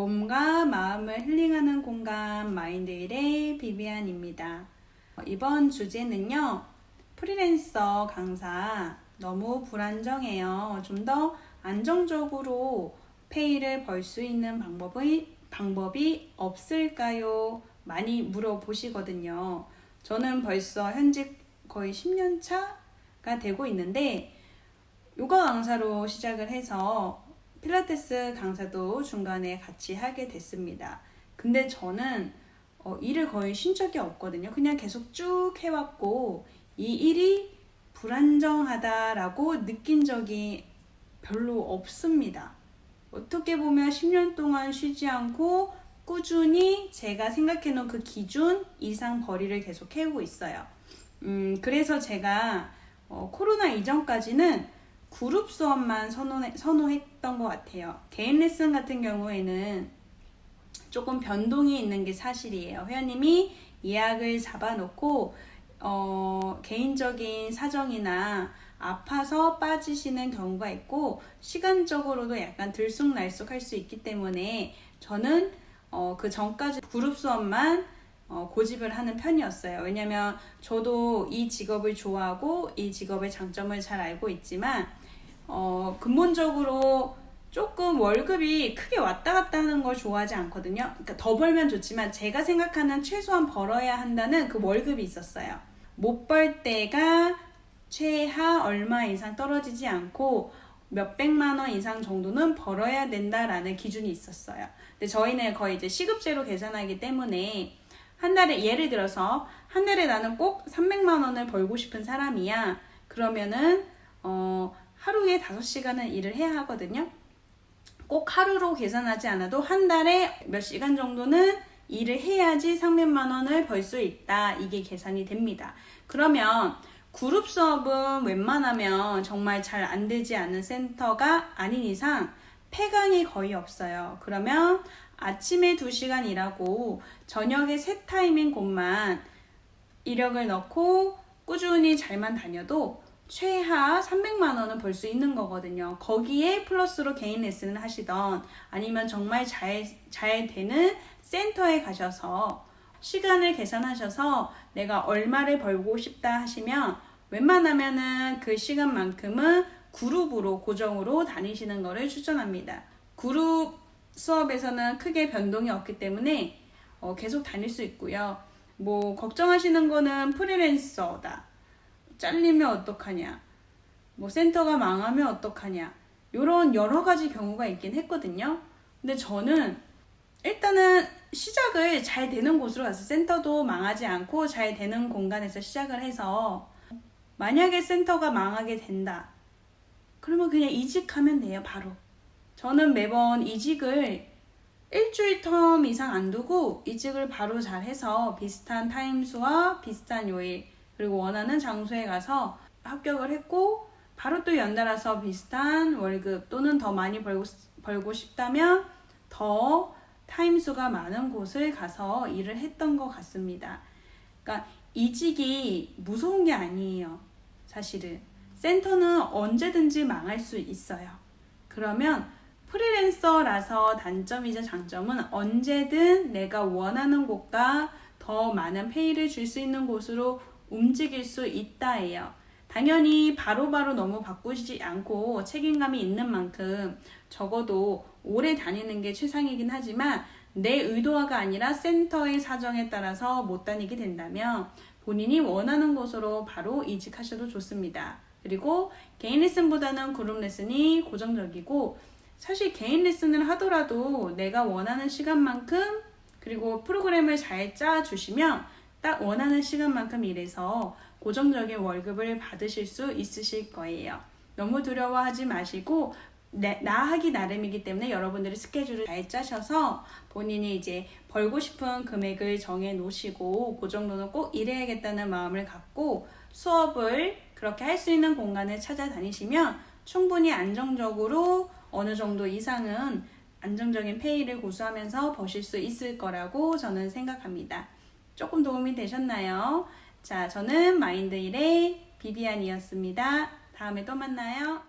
몸과 마음을 힐링하는 공간 마인드힐의 비비안입니다. 이번 주제는요, 프리랜서 강사 너무 불안정해요. 좀 더 안정적으로 페이를 벌 수 있는 방법이 없을까요? 많이 물어보시거든요. 저는 벌써 현직 거의 10년 차가 되고 있는데, 요가 강사로 시작을 해서 필라테스 강사도 중간에 같이 하게 됐습니다. 근데 저는 일을 거의 쉰 적이 없거든요. 그냥 계속 쭉 해왔고 이 일이 불안정하다라고 느낀 적이 별로 없습니다. 어떻게 보면 10년 동안 쉬지 않고 꾸준히 제가 생각해놓은 그 기준 이상 벌이를 계속 해오고 있어요. 그래서 제가 코로나 이전까지는 그룹 수업만 선호했던 것 같아요. 개인 레슨 같은 경우에는 조금 변동이 있는 게 사실이에요. 회원님이 예약을 잡아놓고 개인적인 사정이나 아파서 빠지시는 경우가 있고 시간적으로도 약간 들쑥날쑥할 수 있기 때문에 저는 그 전까지 그룹 수업만 고집을 하는 편이었어요. 왜냐면 저도 이 직업을 좋아하고 이 직업의 장점을 잘 알고 있지만 근본적으로 조금 월급이 크게 왔다 갔다 하는 걸 좋아하지 않거든요. 그러니까 더 벌면 좋지만 제가 생각하는 최소한 벌어야 한다는 그 월급이 있었어요. 못 벌 때가 최하 얼마 이상 떨어지지 않고 몇백만 원 이상 정도는 벌어야 된다라는 기준이 있었어요. 근데 저희는 거의 이제 시급제로 계산하기 때문에 한 달에, 예를 들어서 한 달에 나는 꼭 300만 원을 벌고 싶은 사람이야. 그러면은 하루에 5시간은 일을 해야 하거든요. 꼭 하루로 계산하지 않아도 한 달에 몇 시간 정도는 일을 해야지 300만 원을 벌 수 있다. 이게 계산이 됩니다. 그러면 그룹 수업은 웬만하면 정말 잘 안 되지 않은 센터가 아닌 이상 폐강이 거의 없어요. 그러면 아침에 2시간 일하고 저녁에 3타임인 곳만 이력을 넣고 꾸준히 잘만 다녀도 최하 300만 원은 벌 수 있는 거거든요. 거기에 플러스로 개인 레슨을 하시던 아니면 정말 잘 되는 센터에 가셔서 시간을 계산하셔서 내가 얼마를 벌고 싶다 하시면 웬만하면은 그 시간만큼은 그룹으로 고정으로 다니시는 거를 추천합니다. 그룹 수업에서는 크게 변동이 없기 때문에 계속 다닐 수 있고요. 뭐 걱정하시는 거는 프리랜서다, 잘리면 어떡하냐, 뭐 센터가 망하면 어떡하냐, 이런 여러 가지 경우가 있긴 했거든요. 근데 저는 일단은 시작을 잘 되는 곳으로 가서 센터도 망하지 않고 잘 되는 공간에서 시작을 해서 만약에 센터가 망하게 된다 그러면 그냥 이직하면 돼요. 바로 저는 매번 이직을 일주일 텀 이상 안 두고 이직을 바로 잘 해서 비슷한 타임수와 비슷한 요일 그리고 원하는 장소에 가서 합격을 했고 바로 또 연달아서 비슷한 월급 또는 더 많이 벌고 싶다면 더 타임수가 많은 곳을 가서 일을 했던 것 같습니다. 그러니까 이직이 무서운 게 아니에요. 사실은 센터는 언제든지 망할 수 있어요. 그러면 프리랜서라서 단점이자 장점은 언제든 내가 원하는 곳과 더 많은 페이를 줄 수 있는 곳으로 움직일 수 있다예요. 당연히 바로바로 너무 바꾸지 않고 책임감이 있는 만큼 적어도 오래 다니는 게 최상이긴 하지만 내 의도가 아니라 센터의 사정에 따라서 못 다니게 된다면 본인이 원하는 곳으로 바로 이직하셔도 좋습니다. 그리고 개인 레슨보다는 그룹 레슨이 고정적이고 사실 개인 레슨을 하더라도 내가 원하는 시간만큼 그리고 프로그램을 잘 짜주시면 딱 원하는 시간만큼 일해서 고정적인 월급을 받으실 수 있으실 거예요. 너무 두려워하지 마시고 나 하기 나름이기 때문에 여러분들이 스케줄을 잘 짜셔서 본인이 이제 벌고 싶은 금액을 정해 놓으시고 그 정도는 꼭 일해야겠다는 마음을 갖고 수업을 그렇게 할 수 있는 공간을 찾아다니시면 충분히 안정적으로 어느 정도 이상은 안정적인 페이를 고수하면서 버실 수 있을 거라고 저는 생각합니다. 조금 도움이 되셨나요? 자, 저는 마인드힐의 비비안이었습니다. 다음에 또 만나요.